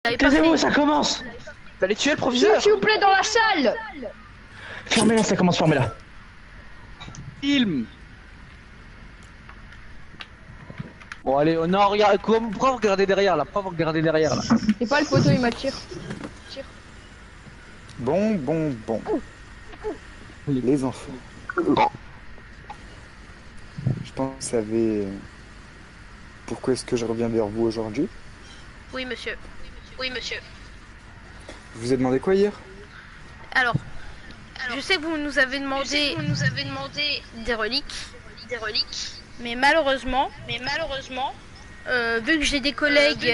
Taisez-vous, ça commence. Fallait tuer le proviseur. S'il vous plaît, dans la salle. Fermez-la, ça commence, fermez-la. Film. Bon allez, non regarde, pourquoi vous regardez derrière là? Pourquoi vous regardez derrière là? Et pas le poteau, il m'attire. Bon. Les enfants. Je pense que vous savez pourquoi est-ce que je reviens vers vous aujourd'hui. Oui, monsieur. Oui, monsieur. Je vous ai demandé quoi hier? Alors, je sais que vous nous avez demandé, des reliques. Mais malheureusement, vu que j'ai des collègues,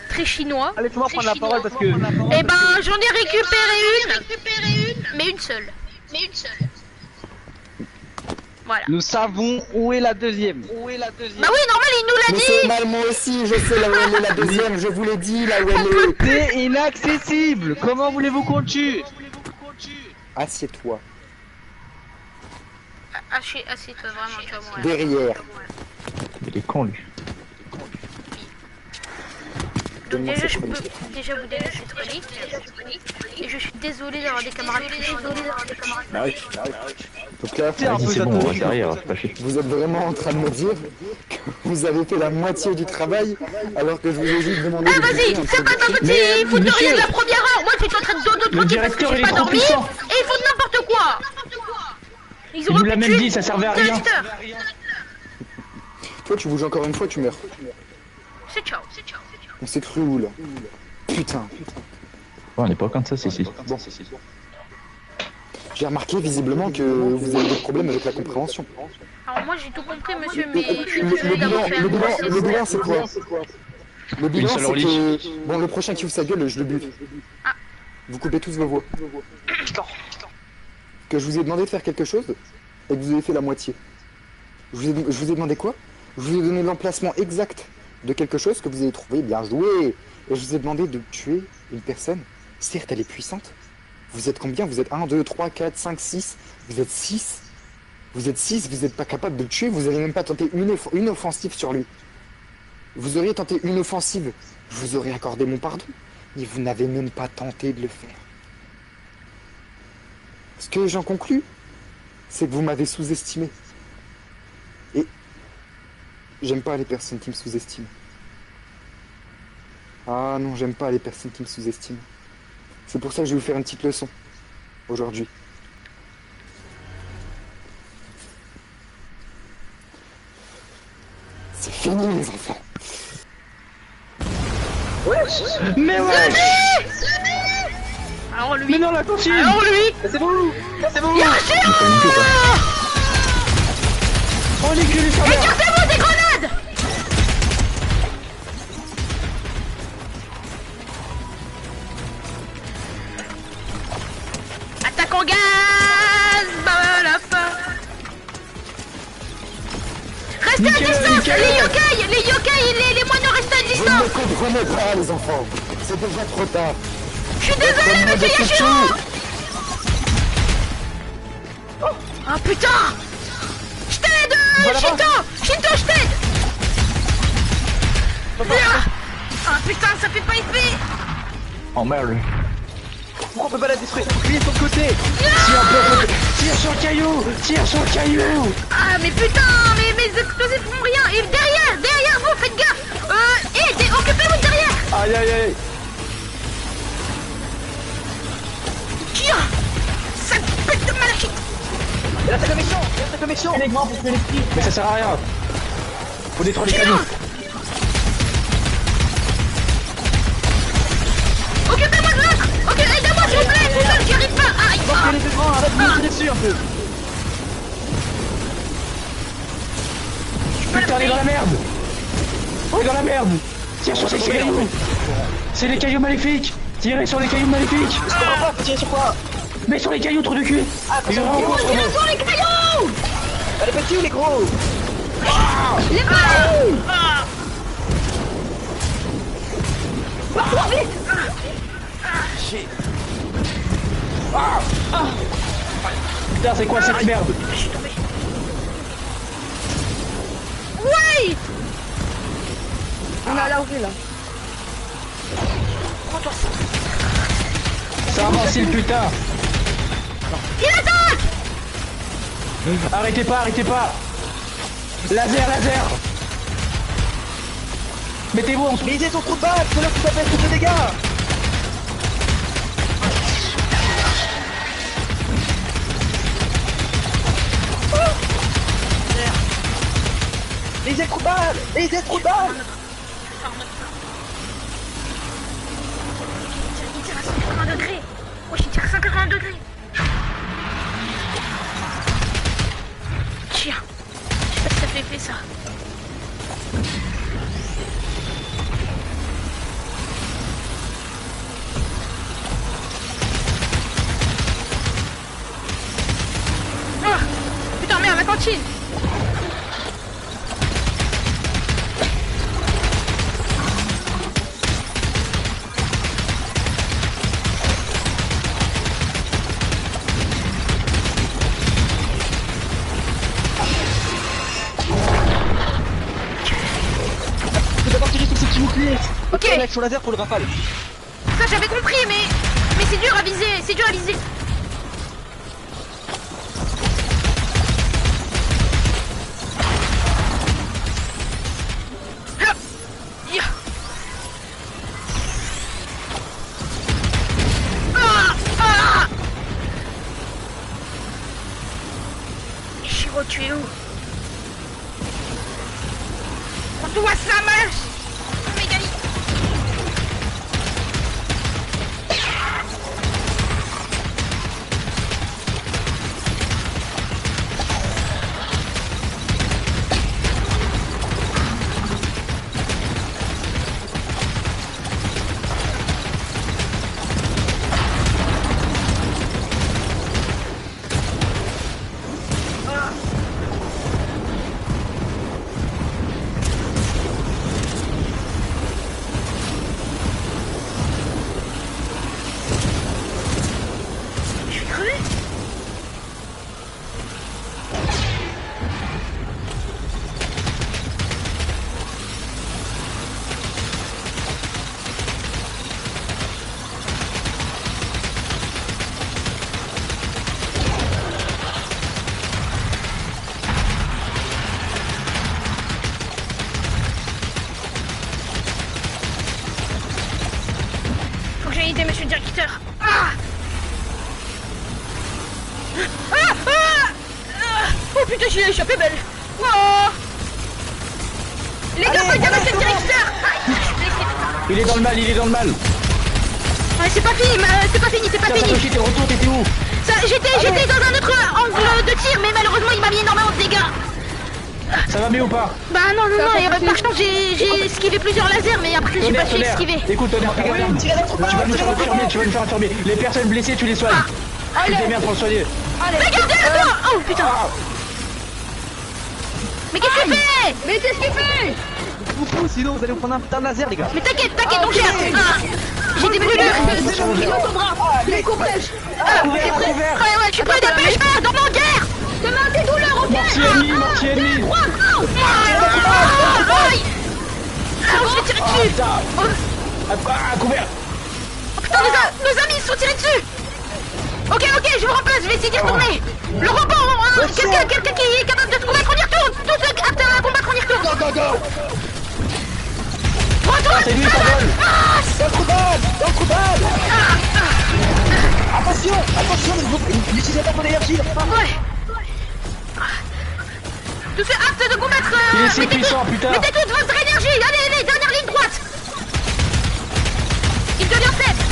très chinois, Allez, faut prendre la parole parce que... eh ben j'en ai récupéré une, mais une seule. Voilà. Nous savons où est la deuxième. Bah oui, normal, il nous l'a Mais dit. c'est mal, moi aussi, je sais là où elle est la deuxième, je vous l'ai dit là où elle est. C'est inaccessible. Comment voulez-vous qu'on le tue? Assieds-toi, Assieds-toi vraiment, tu vas mourir. derrière. Il est con, lui. Donc Donne-moi déjà, cette je peux relique. déjà vous donner cette relique. Et je suis désolé d'avoir des camarades. Donc là, Tiens, un peu Vas-y, c'est bon, on j'attends. va derrière, c'est pas chier. vous êtes vraiment en train de me dire que vous avez fait la moitié du travail alors que je vous ai juste demandé Ah de vas-y, bouger c'est un pas peu. ta petite fouterie de la première heure. Moi je suis en train de dodo Le tranquille parce que directeur, il j'ai est pas trop dormi. puissant. Et ils font n'importe quoi. Ils Il auraient nous l'a pu même tuer dit, ça servait à le rien. directeur. Toi tu bouges encore une fois, tu meurs. C'est ciao. On s'est cru où là? Putain. On n'est pas comme ça, si. Bon. J'ai remarqué visiblement que vous avez des problèmes avec la compréhension. Alors moi j'ai tout compris monsieur, mais je suis désolé d'avoir fait un Le bilan c'est quoi? Le bilan seule c'est relique. que... Bon, le prochain qui ouvre sa gueule, je le bute. Ah. Vous coupez tous vos voix. Que je vous ai demandé de faire quelque chose et que vous avez fait la moitié. Je vous ai demandé quoi? Je vous ai donné l'emplacement exact de quelque chose que vous avez trouvé, bien joué. Et je vous ai demandé de tuer une personne. Certes, elle est puissante. Vous êtes combien? Vous êtes 1, 2, 3, 4, 5, 6. Vous êtes 6. Vous êtes 6, vous n'êtes pas capable de le tuer. Vous n'avez même pas tenté une offensive sur lui. Vous auriez tenté une offensive, je vous aurais accordé mon pardon. Mais vous n'avez même pas tenté de le faire. Ce que j'en conclus, c'est que vous m'avez sous-estimé. Et j'aime pas les personnes qui me sous-estiment. Ah non, j'aime pas les personnes qui me sous-estiment. C'est pour ça que je vais vous faire une petite leçon aujourd'hui. C'est fini les enfants. Mais ouais. Alors lui. Mais non, la continue. Alors lui. Cassez-vous. Oh, les culs, ça va. Écartez-vous des grenades. Attaque en gaz. Bah la fin. Restez à distance. Les yokai, les moineaux, restez à Vous distance. ne comprenez pas les enfants. C'est déjà trop tard. Je suis désolé, monsieur Yashiro. Oh putain. Je t'aide, Shinto, je t'aide. Ah putain, ça fait pas effet. Oh merde. Pourquoi on peut pas la détruire? Lui sur le côté. Tire sur le caillou. Ah mais putain, mais mes explosifs font rien. Et derrière vous, faites gaffe. Occupez-vous de derrière. Aïe. Tire. Ça pète de malachite. Il attaque le méchant. Mais ça sert à rien. Faut détruire les cailloux. Occupez-moi de l'autre. Ok, aidez-moi s'il vous plaît. Tout seul, j'y arrive pas. Aïe. Il est devant, arrête de me tirer dessus un peu. Putain, on est dans la merde. Tire sur ces cailloux. C'est les cailloux maléfiques. Tirez sur les cailloux maléfiques. Tirer sur quoi? Mais sur les cailloux, trou de cul. Ils ont Tirez sur les cailloux. Les petits ou les gros? Les cailloux. Putain, c'est quoi cette merde? Ouais. On a la rue là. C'est invincible, putain. Il attaque. Arrêtez pas, arrêtez pas. Laser, laser. Mettez-vous en dessous. Mais ils sont trop de balles, c'est là que ça fait trop de dégâts. Mais ils ont trop de balles. Mais ils ont trop de balles. Il tire à 180 degrés. Oh, il tire à 180 degrés. Chien. Je sais pas si ça fait effet ça. Ah, putain, merde, la cantine. Faut d'abord tirer sur ce petit bouclier. Ok. Avec son laser pour le rafale. Ça j'avais compris, mais c'est dur à viser, c'est dur à viser. Hop. Ya. Ah, ah. Shiro, tu es où? On doit ça marche. Mégali. Je suis crevé. Faut que j'aille aider monsieur le directeur. Ah. Oh putain, j'ai échappé belle. Wow. Les gars, faut aider monsieur le directeur. Aïe, je suis blessé. Il est dans le mal, il est dans le mal. Ouais, c'est pas fini, c'est pas fini, c'est pas fini. Satoshi, t'es retour, t'étais où? J'étais dans un autre angle de tir, mais malheureusement il m'a mis énormément de dégâts. Ça va mieux ou pas? Bah non, par contre j'ai esquivé plusieurs lasers, mais après j'ai pas su esquiver. Écoute, Tonnerre, fais gaffe. Tu vas nous faire enfermer, tu vas nous faire enfermer. Les personnes blessées, tu les soignes. Tu te démerdes pour le soigner. Regardez à toi. Oh putain. Mais qu'est-ce que tu fais? Mais qu'est-ce qu'il fait? Beaucoup, sinon vous allez vous prendre un putain de laser, les gars. Mais t'inquiète, on gère. J'ai des brûlures. Dans ton bras. Les compresse. Ouais, je suis prêt, dépêche-toi, dans mon guerre. Te mets tes douleurs, ok? Mortier ennemi. Aïe. Ah, je vais tirer dessus. À couvert. Oh putain, nos amis se sont tirés dessus. Ok, je vous remplace, je vais essayer d'y retourner. Le robot, quelqu'un qui est capable de se combattre, on y retourne. Tous ceux aptes à combattre, on y retourne. Retourne. C'est lui, ça vole. Dans le trou de balle. Dans le trou de balle. Attention, n'utilisez pas mon énergie. Ouais. Tous ceux aptes de combattre. Il est si puissant, putain. Mettez toute votre énergie. Allez, dernière ligne droite. Il devient faible.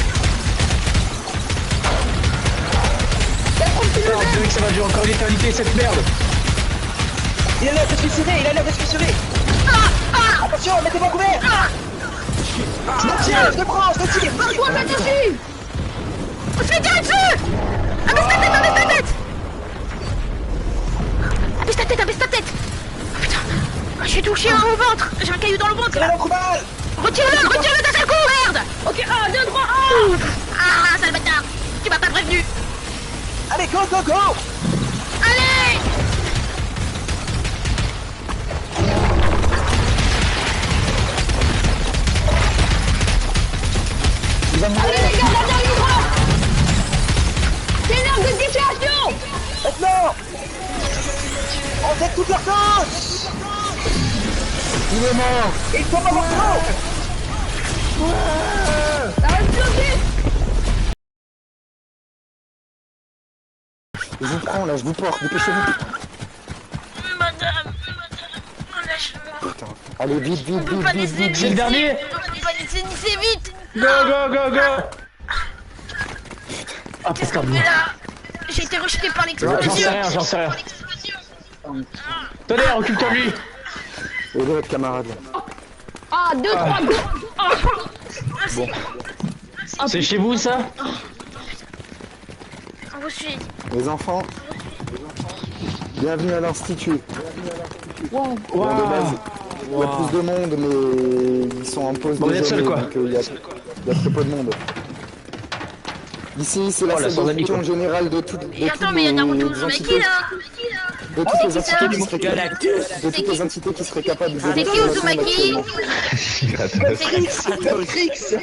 Dieu, que ça va durer encore une éternité, cette merde. Il a l'air de se fissurer. Attention, mettez-moi couvert. Je me tire, je le prends, je le tire. Toi, t'as dessus. On se fait tirer dessus. Abaisse ta tête. Abaisse ta tête. Oh, putain. Je suis touché au ventre. J'ai un caillou dans le ventre. Il a la balle. Retire-le d'un seul coup, merde. Ok, 1, 2, 3, Ah, sale bâtard. Tu m'as pas prévenu. Allez, go. Allez. vous êtes toute leur cause. Il est mort. Il faut pas voir trop. Ça va se bloquer. Je vous prends là, je vous porte, dépêchez-vous. Madame, lâche-moi. Putain. Allez, vite, vite, On peut vite, pas vite, laisser vite, C'est le vite. dernier. On peut pas laisser glisser vite. Go, go, go, go. Ah, Qu'est-ce qu'on fait là? J'ai été rejeté par J'en sais rien, l'explosion. j'en sais rien. Tonnerre, occupe-toi de lui. Et votre camarade là. Ah, 2, 3, go. Bon. C'est chez vous, ça? On vous suit. Les enfants, bienvenue à l'institut. Waouh. Bon, de base, il y a plus de monde, mais ils sont en pause Bon, vous êtes déjeuner, seul, quoi. donc il y a très peu de monde. Ici, c'est la Oh, la salle sans-amis, d'instruction quoi. générale de toutes Et attends, mais il y a Naruto les Uzumaki entités, là. de toutes les c'est ça entités qui seraient de toutes les entités qui seraient capables de C'est qui Uzumaki? Trix.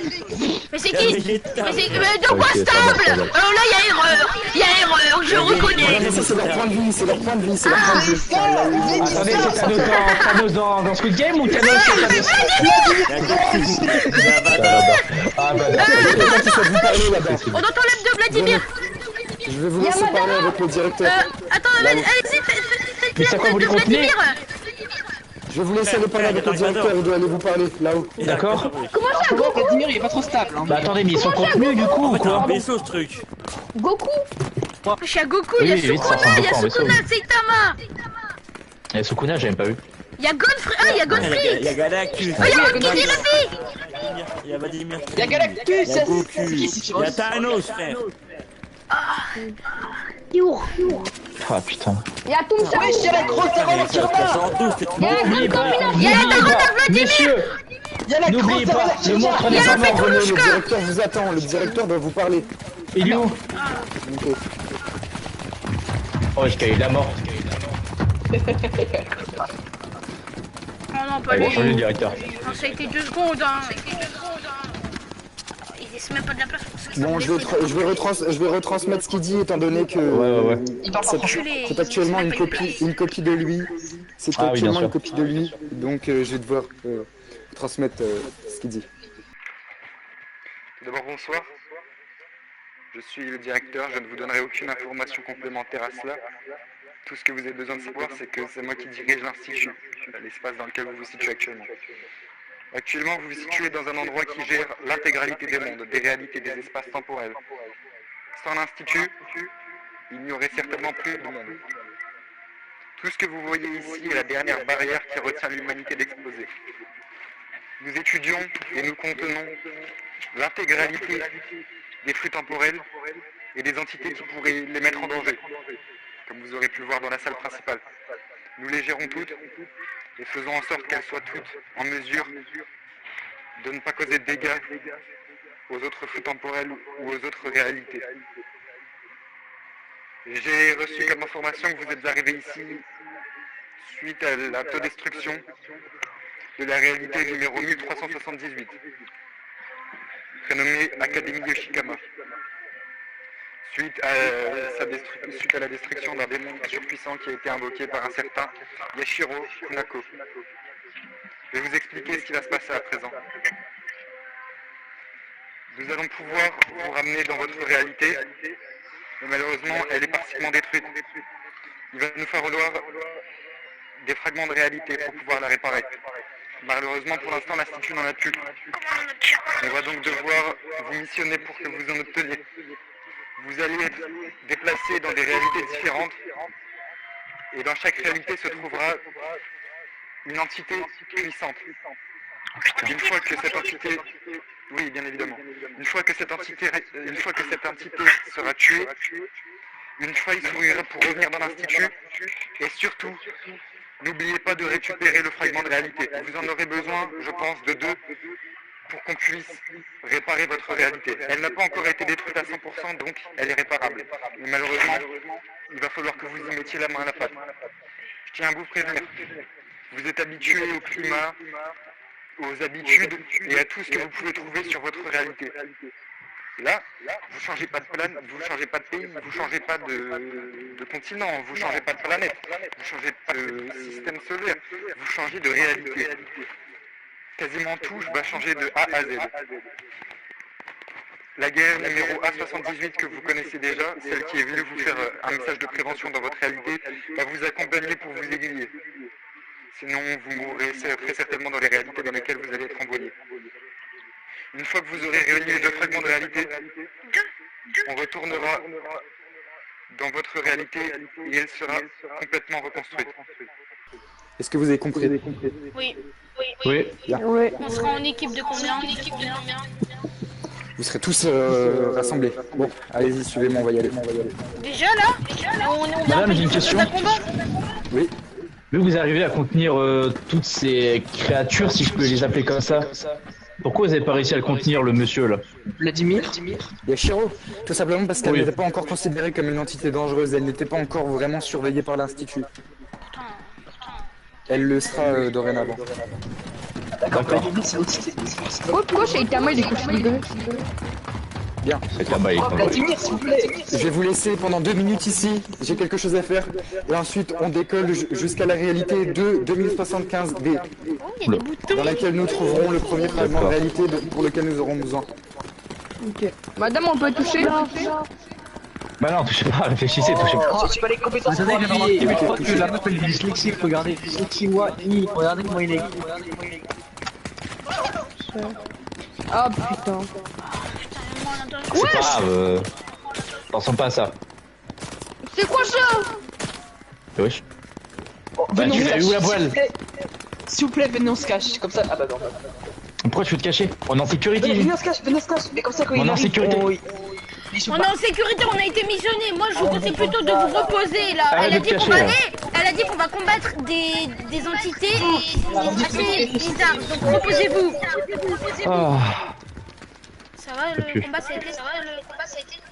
Mais c'est qui? Mais de quoi stable? Alors là, il y a erreur. Il y a erreur, je reconnais. Mais ça, c'est leur point de vue, c'est leur point de vue, c'est leur point de vue. Attendez, c'est Thanos dans Squid Game ou Thanos c'est Thanos? Ah bah Quelqu'un qui souhaite vous parler là-bas. On entend l'âme de Vladimir. Je vais vous laisser parler avec le directeur. Attends, allez-y, Mais c'est quoi, vous les de contenez? Vladimir. Je vais vous laisser aller parler avec le directeur, il doit aller vous parler là-haut. D'accord. Comment ça, Goku? Vladimir, il est pas trop stable. Hein. Bah attendez, mais ils sont contenus du coup ou quoi? vaisseau ce truc. Goku? Je suis à Goku, il y a Oui, vite, ça Sukuna, il y a ressemble beaucoup en Sukuna, Saitama. Et Sukuna, j'ai même pas vu. Il y a Godfrey, il y a Il Godfrey. y a Galactus. Il y a Monkey D. Luffy. Il y a Vladimir. Il y a Galactus. Il y a Goku. Il y a Thanos, frère. Your. Ah putain. Il y a Toum Ouais, je la grosse erreur Ça Kirma. sort d'où cette Il y a la N'oubliez grande pas, combinaison. Il y a la n'oubliez daronne pas, à Vladimir. messieurs, Il y a la n'oubliez grosse pas, erreur le montre Il y a des la enfants. fête Venez, le Rouge, directeur vous attend, le directeur doit vous parler. Il est où? Ok. Oh, j'ai caillé la mort. Oh non, pas Allez, lui. changer le directeur. Non, ça a été 2 secondes, hein. Il laisse même pas de la place pour ce qui Bon, je vais retransmettre ce qu'il dit étant donné que Ouais. c'est actuellement une copie de lui. C'est Ah oui, actuellement bien sûr. une copie de lui, donc je vais devoir transmettre ce qu'il dit. D'abord, bonsoir. Je suis le directeur, je ne vous donnerai aucune information complémentaire à cela. Tout ce que vous avez besoin de savoir, c'est que c'est moi qui dirige l'institut, l'espace dans lequel vous vous situez actuellement. Actuellement, vous vous situez dans un endroit qui gère l'intégralité des mondes, des réalités, des espaces temporels. Sans l'institut, il n'y aurait certainement plus de monde. Tout ce que vous voyez ici est la dernière barrière qui retient l'humanité d'exploser. Nous étudions et nous contenons l'intégralité des flux temporels et des entités qui pourraient les mettre en danger, comme vous aurez pu le voir dans la salle principale. Nous les gérons toutes et faisons en sorte qu'elles soient toutes en mesure de ne pas causer de dégâts aux autres flux temporels ou aux autres réalités. J'ai reçu comme information que vous êtes arrivé ici suite à l'autodestruction de la réalité numéro 1378, prénommée Académie Yoshikama, suite à la destruction d'un démon surpuissant qui a été invoqué par un certain Yashiro Kunako. Je vais vous expliquer ce qui va se passer à présent. Nous allons pouvoir vous ramener dans votre réalité, mais malheureusement, elle est partiellement détruite. Il va nous falloir des fragments de réalité pour pouvoir la réparer. Malheureusement, pour l'instant, l'Institut n'en a plus. On va donc devoir vous missionner pour que vous en obteniez. Vous allez être déplacé dans des réalités différentes, et dans chaque réalité se trouvera une entité puissante. Une fois que cette entité... Oui, bien évidemment. Une fois que cette entité sera tuée, une faille s'ouvrira pour revenir dans l'Institut, et surtout, n'oubliez pas de récupérer le fragment de réalité. Vous en aurez besoin, je pense, de 2 pour qu'on puisse réparer votre réalité. Elle n'a pas encore été détruite à 100%, donc elle est réparable. Mais malheureusement, il va falloir que vous y mettiez la main à la pâte. Je tiens à vous prévenir. Vous êtes habitué au climat, aux habitudes et à tout ce que vous pouvez trouver sur votre réalité. Là, vous changez pas de planète, vous changez pas de pays, vous changez pas de continent, vous changez pas de planète, vous changez pas de système solaire, vous changez de réalité. Quasiment tout va changer de A à Z. La guerre numéro A78 que vous connaissez déjà, celle qui est venue vous faire un message de prévention dans votre réalité, va vous accompagner pour vous aiguiller. Sinon, vous mourrez très certainement dans les réalités dans lesquelles vous allez être envoyé. Une fois que vous aurez réuni les deux fragments de réalité, on retournera dans votre réalité et elle sera complètement reconstruite. Est-ce que vous avez compris? Oui. Oui. Ouais. On sera en équipe de combien? Vous serez tous rassemblés. Bon, allez-y, suivez-moi, on va y aller. Déjà là on est un Madame, peu j'ai une de question. combat. Oui. Vu que vous arrivez à contenir toutes ces créatures, si je peux les appeler comme ça, pourquoi vous n'avez pas réussi à le contenir, le monsieur là? Vladimir. Il y a Shiro, tout simplement parce qu'elle Oui. n'était pas encore considérée comme une entité dangereuse, elle n'était pas encore vraiment surveillée par l'Institut. Elle le sera dorénavant. D'accord, Vladimir, c'est aussi. Pourquoi Shaitama il est considéré? Bien. C'est là-bas, il Oh, Vladimir, s'il vous plaît. Je vais vous laisser pendant 2 minutes ici, j'ai quelque chose à faire. Et ensuite, on décolle jusqu'à la réalité de 2075D, Oh, il y a des boutons. dans laquelle nous trouverons le premier fragment de D'accord. réalité pour lequel nous aurons besoin. Ok. Madame, on peut toucher? Bah non, touchez pas, réfléchissez, touchez pas. J'ai pas les compétences. Attendez, j'ai remarqué, mais je crois Ok, que la meuf elle est dyslexique, regardez, dyslexie moi, regardez comment il est. Ah putain. C'est pas grave, pensons pas à ça. C'est quoi ça? Wesh. Venez, on tu se l'as cache. eu où, la voile? S'il vous plaît, venez, on se cache. Comme ça. Ah bah non. Pourquoi tu veux te cacher? On est en sécurité. Venez, on se cache, venez, on se cache. Mais comme ça, quand On il est en arrive, sécurité. On est en sécurité, on a été missionné. Moi, je vous conseille plutôt de vous reposer là. Arrête Elle a de dit te qu'on cacher, va là. elle a dit qu'on va combattre des entités assez bizarres. Donc reposez-vous. Ah, Ça va peux le plus. combat, ça a été.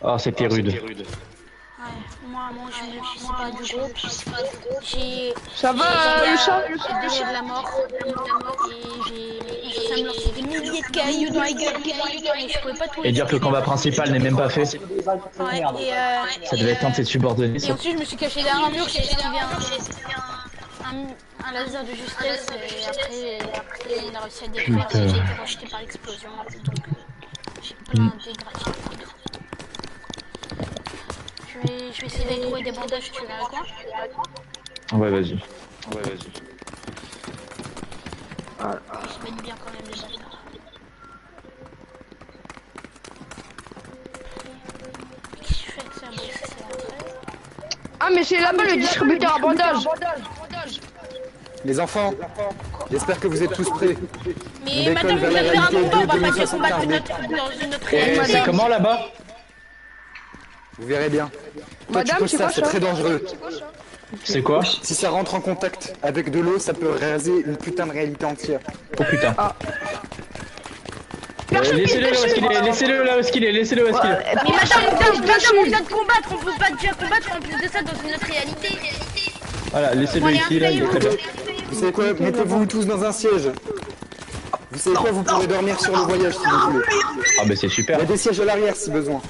ah c'était rude. Ouais, moi je sais pas du groupe. J'ai Ça va, le chat? j'ai déchiré de la mort. Et ça me lance des milliers de cailloux dans la gueule. Et je pouvais pas tout Et dire que le combat principal n'est même pas fait, Ouais, ça devait être un de ses subordonnés. et Ça. ensuite je me suis caché derrière un mur, j'ai esquivé un laser de justesse et après on a réussi à détruire. Putain. J'ai été rejeté par l'explosion. Donc j'ai plein de gratitude. Je vais essayer de trouver des bandages, tu veux avec moi? Ouais, vas-y. Ils se mettent bien quand même les bâtards. Qu'est-ce que tu fais avec ça? Bon, ça, c'est la retraite. Ah mais c'est là-bas le distributeur à bandage. Les enfants, j'espère que vous êtes tous prêts. Mais On madame, décolle on vers vient de la faire un réalité combat, on va de pas dire combattre 2075. dans une autre Et réalité. c'est comment là-bas? Vous verrez bien. Toi, tu Madame, poses c'est ça, quoi c'est ça? très dangereux. C'est quoi? Si ça rentre en contact avec de l'eau, ça peut raser une putain de réalité entière. Oh putain. Perche-pied, Laissez-le là où est-ce qu'il est, laissez-le là où est-ce qu'il est, laissez-le où est-ce qu'il est. Mais madame, on vient de combattre, on peut pas déjà combattre en plus de ça dans une autre réalité. Voilà, laissez-le ici, là, il est très bien. Vous savez quoi? Mettez-vous tous dans un siège. Vous savez quoi? Vous pourrez dormir sur le voyage si vous voulez. Ah bah c'est Il super. y a des sièges à l'arrière si besoin.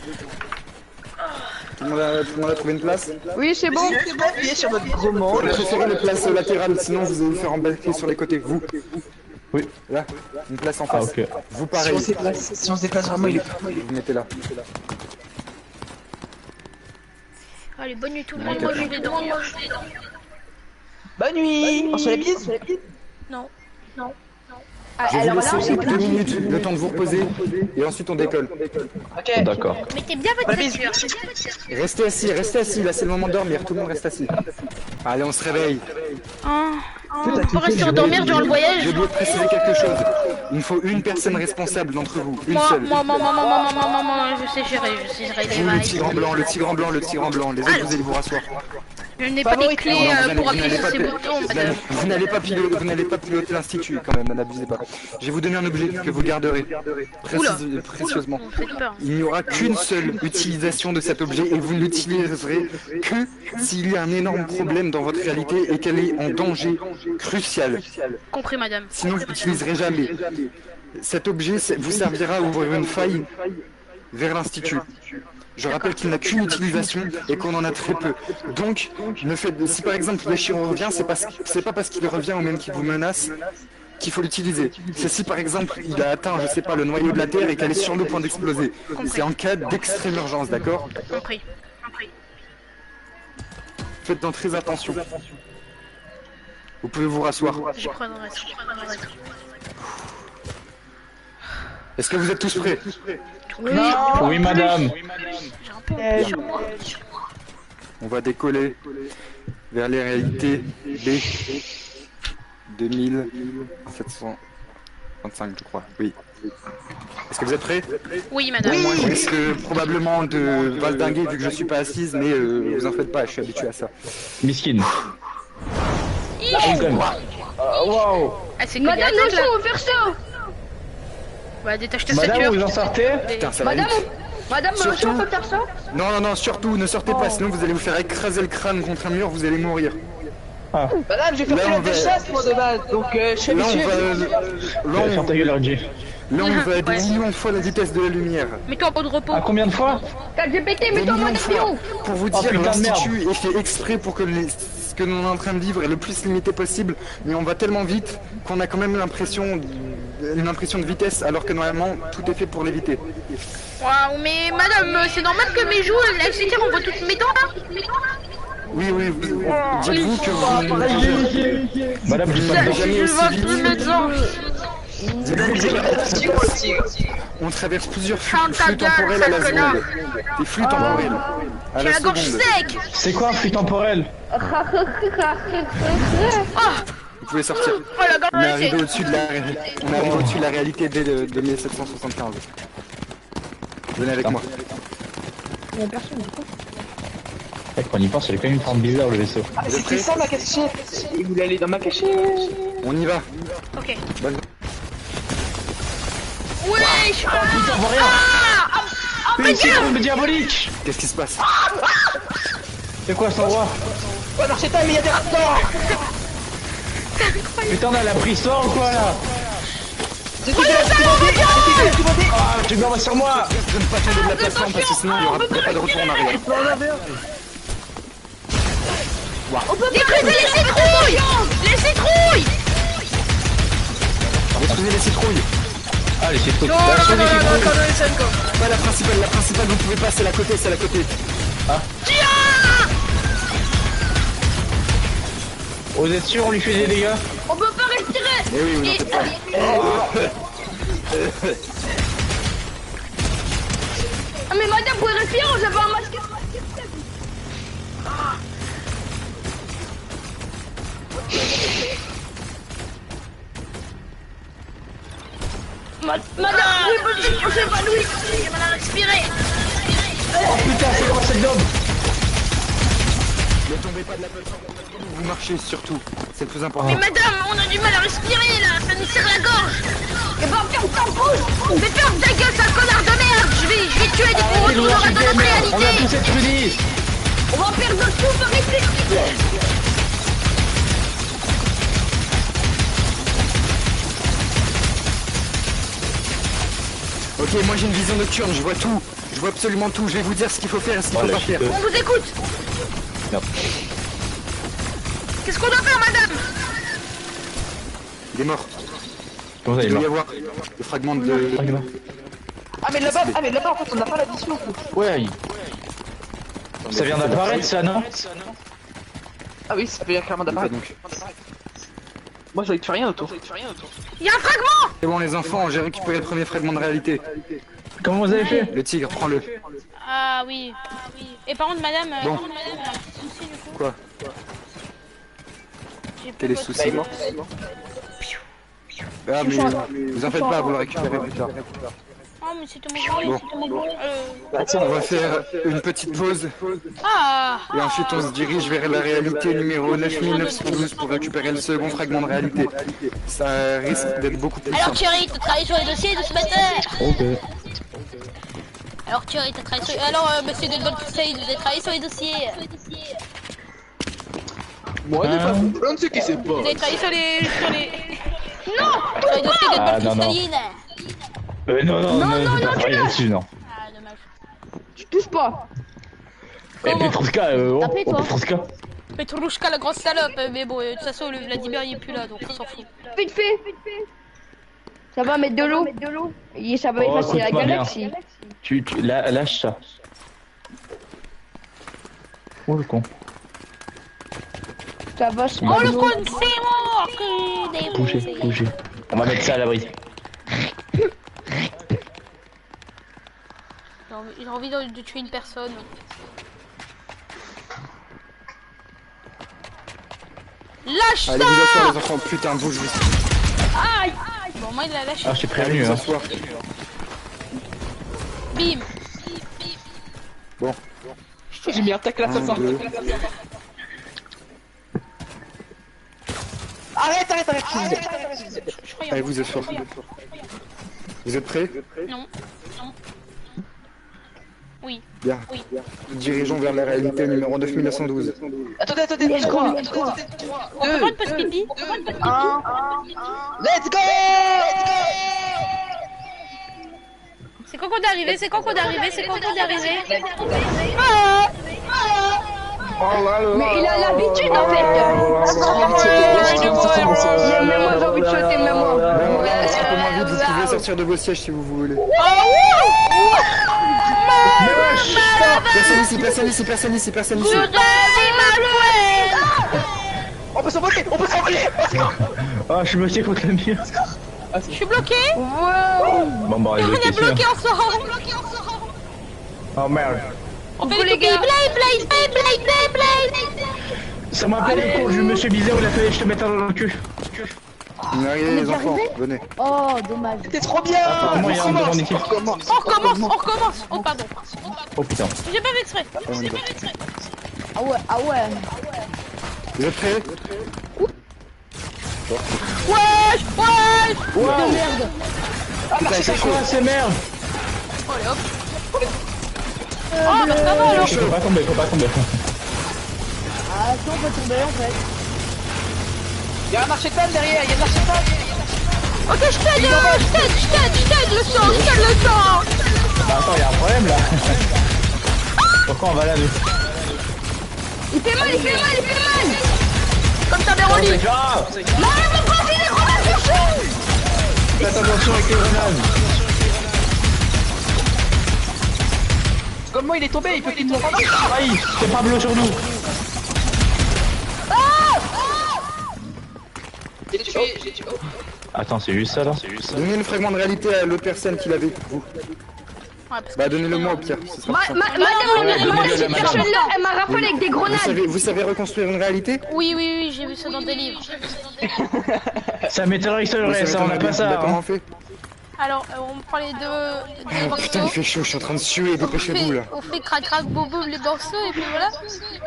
Tout le monde a trouvé une place? Oui, c'est bon. Appuyez sur votre gros manche. Je préfère les places latérales, sinon vous allez vous faire embarquer sur les côtés. Vous. Oui. Là, une place en Ah face. ok. Vous Si pareil. on se déplace vraiment, il est. Vous mettez là. Allez, bonne nuit tout le monde, moi je vais dormir. Bonne nuit. On se la bise. Non. Ah, Je vais alors vous là, laisser 2 minutes, le temps de vous reposer, et ensuite on décolle. Ok. D'accord. Mettez bien votre ceinture. Restez assis, là c'est le moment de dormir, tout le monde reste assis. Allez, on se réveille. On peut rester endormir durant le voyage. J'ai oublié de préciser quelque chose. Il me faut une personne responsable d'entre vous, une Moi, seule. je sais gérer les Vous, le vagues. tigre en blanc, le tigre en blanc, le tigre en blanc. Les autres, vous allez vous rasseoir. Je n'ai pas les clés Non, pour vous appuyer sur ces n'allez boutons, vous madame. n'allez- vous n'allez pas piloter l'institut quand même, n'abusez pas. Je vais vous donner un objet que vous garderez précieusement. Vous faites peur. Il n'y aura qu'une seule utilisation de cet objet et vous ne l'utiliserez que s'il y a un énorme problème dans votre réalité et qu'elle est en danger crucial. Compris, madame. Sinon, vous n'utiliserez jamais. Cet objet vous servira à ouvrir une faille vers l'Institut. Je rappelle qu'il n'a qu'une utilisation et qu'on en a très peu. Donc, si par exemple Yashiro revient, c'est pas parce qu'il revient au même qu'il vous menace qu'il faut l'utiliser. C'est si par exemple il a atteint, je sais pas, le noyau de la Terre et qu'elle est sur le point d'exploser. C'est en cas d'extrême urgence, d'accord? Compris. Faites très attention. Vous pouvez vous rasseoir. Je prendrai ça. Est-ce que vous êtes tous prêts? Oui, madame. J'ai un peu honte sur moi. On va décoller vers les réalités B 2725, je crois. Oui. Est-ce que vous êtes prêts? Oui, madame. Moi, je risque probablement de valdinguer vu que je suis pas assise, mais vous en faites pas, je suis habitué à ça. Miskin. Waouh. Ah, c'est que Madame, des attentes, là. laissez-moi faire ça. Bah, détache ta Madame, ceinture. vous en sortez? Putain, ça va Madame, vite. laissez-moi faire ça. Non, surtout, ne sortez pas, sinon vous allez vous faire écraser le crâne contre un mur, vous allez mourir. Madame, j'ai fait Là, on pilote de va- chasse, moi, de base, donc je suis Là, habitué. Ferme ta gueule, RG. Là, on va à des millions de fois la vitesse de la lumière. Mets-toi en mode repos. À combien de fois? 4 GPT, Des mets-toi en millions mode de fois. avion. Pour vous Oh, dire, putain de l'Institut est fait exprès pour que ce que nous sommes en train de vivre est le plus limité possible, mais on va tellement vite qu'on a quand même une impression de vitesse, alors que normalement, tout est fait pour l'éviter. Waouh, mais madame, c'est normal que mes joues, etc. on voit toutes mes dents, là. Oui, dites-vous que vous Madame, je vous pas n'avez de jamais Je aussi vois vite. tous mes dents. On traverse plusieurs Ferme ta flux gueule, temporels à la sale connard. seconde. Des flux temporels. À J'ai la la gorge seconde. sec. C'est quoi un flux temporel? Vous pouvez sortir. Oh, la On est gorge arrivé sec. au-dessus de la réalité dès 1775. Venez avec moi. Quand on y pense, il est quand même une forme bizarre le vaisseau. Ah, c'était ça ma cachette. Il voulait aller dans ma cachette. On y va. Ok. Bonne- Wesh. Putain, on voit rien! Mais c'est une bombe diabolique! Qu'est-ce qui se passe? C'est quoi cet endroit? Ouais, marchez pas, mais il y a des raptors. Putain, on a la préhistoire ou quoi là? C'était de Ah, tu meurs sur moi! De ne pas tomber de la plateforme parce que sinon il n'y aura pas de retour en arrière. Détruisez les citrouilles. Les citrouilles. Détruisez les citrouilles. Ah, les citrouilles! Non, non, non, non, non, Pas la principale, vous pouvez pas, c'est la côté. Vous êtes sûr, on lui fait des dégâts? On peut pas respirer. Eh oui, vous en faites pas. Ah mais madame, vous pouvez respirer, j'avais un masque. Madame, oui, monsieur, on s'évanouit. J'ai mal à respirer. Oh putain, c'est quoi cette daube? Ne tombez pas de la plateforme. Vous marchez surtout, c'est le plus important. Mais madame, on a du mal à respirer là, ça nous serre la gorge. Et ben ferme ta bouche. Mais ferme ta gueule, sale connard de merde. Je vais tuer des gros retours dans notre On a réalité. tous cette fusille! On va perdre notre souveraineté. Ok, moi j'ai une vision nocturne, je vois tout. Je vois absolument tout, je vais vous dire ce qu'il faut faire et ce qu'il faut pas faire. On vous écoute. Merde. Qu'est-ce qu'on doit faire, madame? Il est mort. Comment ça, Il il est doit y mort? avoir le fragment de... Ah, mais là-bas, en fait, on n'a pas l'addition. Ouais, ça vient d'apparaître ça, non? Ah oui, ça vient clairement d'apparaître. donc. Moi, je fais rien autour. Il y a un fragment. C'est bon les enfants, j'ai récupéré le premier fragment de réalité. Comment vous avez fait? Le tigre, prends-le. Ah oui. Et par contre, madame, Bon. j'ai un petit souci du coup. Quoi? J'ai Quel est plus le votre- souci? Ah mais vous en faites pas, vous le récupérez plus tard. Oh, mais c'était mon bruit, Bon. c'était mon bruit. On va faire une petite pause Ah. et ensuite on se dirige vers la réalité numéro 9912 pour récupérer le second fragment de réalité. Ça risque d'être beaucoup plus Alors simple. Thierry, t'as travaillé sur les dossiers de ce matin? Ok. Alors Thierry, t'as travaillé sur... Alors monsieur Delbon, vous avez travaillé sur les dossiers. Moi, je ne sais qui c'est pas. Vous avez travaillé sur les... Non, sur les dossiers Ah, Delbon non, non. cristalline. Non, j'ai pas travaillé là-dessus, non. Ah, dommage. Tu touches pas. Et Petrouska, Tapez, toi. Petrouska. Petrouchka la grosse salope, mais bon, de toute façon, le Vladimir il est plus là, donc on s'en fout. Vite fait. Ça va mettre de l'eau. Et ça va Oh, effacer la écoute-moi bien. galaxie. Lâche ça. Oh le con. Ça va se Oh le mettre con, c'est mort que des Bougez. On va mettre ça à l'abri. J'ai envie de tuer une personne. Lâche Allez ça. vous asseoir les enfants, putain, bouge-vous. Aïe. Bon, moi il l'a lâché. Ah, je t'ai Allez prévenu, vous hein. asseoir. Bim. Bon. J'ai mis un tacle à 500. 1, 2. Arrête. Je crois Allez qu'il vous asseoir. Vous êtes prêts? Non. Oui. Bien. Dirigeons vers la réalité numéro 9912. Attendez, 3, 2, On peut pas de post pipi. 1. Let's go. C'est quand qu'on est arrivé, c'est quand qu'on est arrivé. Mais il a l'habitude en fait. Même moi j'ai envie de sauter, même moi. Est-ce que moins vite, vous pouvez sortir de vos sièges si vous voulez. Personne ici. On peut s'envoler. Ah, je me tiens contre le mur. Je suis bloqué. Bon, bah, On est bloqué ensemble. Oh merde. On fait les gars. Blade. Ça m'a appelé les cours, je me suis bizarre, il a fallu que je te mette dans le cul. Allez les enfants, venez. Oh, dommage. C'était trop bien. Apparemment, il y a un de mon équipe. On recommence. Oh pardon. Oh putain. J'ai pas fait exprès. Ah ouais. Vous êtes prêts? Wesh. Merde. Putain, c'est quoi ces merdes? Allez hop. Oh bah ça va alors. Faut pas tomber. Ah, si on peut tomber en fait. Y'a un marchetan derrière, y'a un marchetan. Ok, je t'aide le sang. Bah attends, il y a un problème là. Pourquoi on va là nous? Il fait mal. Comme ta mère en lit. C'est grave. Non, mais mon corps, il est grenades. Faites attention avec les grenades. Comme moi il est tombé, il peut qu'il tombe. Aïe, c'est pas bleu sur nous. J'ai tué. Attends, c'est juste ça là? Donnez le fragment de réalité à l'autre personne qui l'avait, vous. Ouais, parce que Bah donnez-le moi au pire, ce sera plus simple. Madame, cette personne-là, elle m'a rappelé avec des grenades. Vous savez reconstruire une réalité? oui, j'ai vu ça dans des livres. Ça m'étonnerait que ça le Vous reste, savez on n'a pas ça. comment Hein. on fait? Alors, on parlait de Putain, il fait chaud, je suis en train de suer, dépêchez-vous là. On fait crac boum boum les morceaux et puis voilà.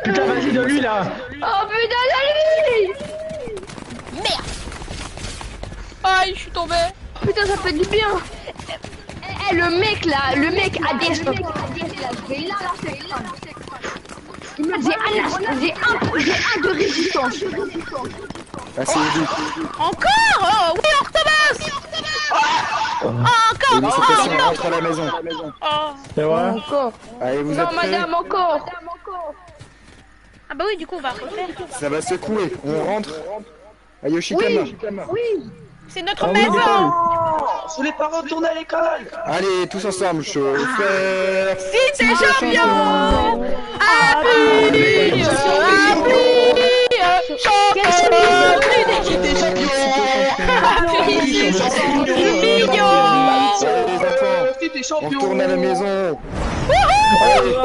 Putain, vas-y, de lui là. Oh putain, lui. Merde. Aïe, je suis tombé. Putain, ça fait du bien. Eh, le mec là, le mec ADS. Il me dit, j'ai un de résistance. Ah, c'est Eddie. Encore. Oh, oui, on recommence. Et vous cette fois-ci, on rentre à la maison. C'est vrai? Encore. Allez, vous êtes Non, prêts? madame, encore. Ah bah oui, du coup, on va refaire. Ça va secouer, on rentre à Yoshikama. C'est notre Ah oui, maison. Je voulais pas retourner à l'école. Allez, tous ensemble, chauffeur. Cité champion. Appui. J'étais champion. Allez, les enfants, J'étais on champion. retourne à la maison. Wouhou.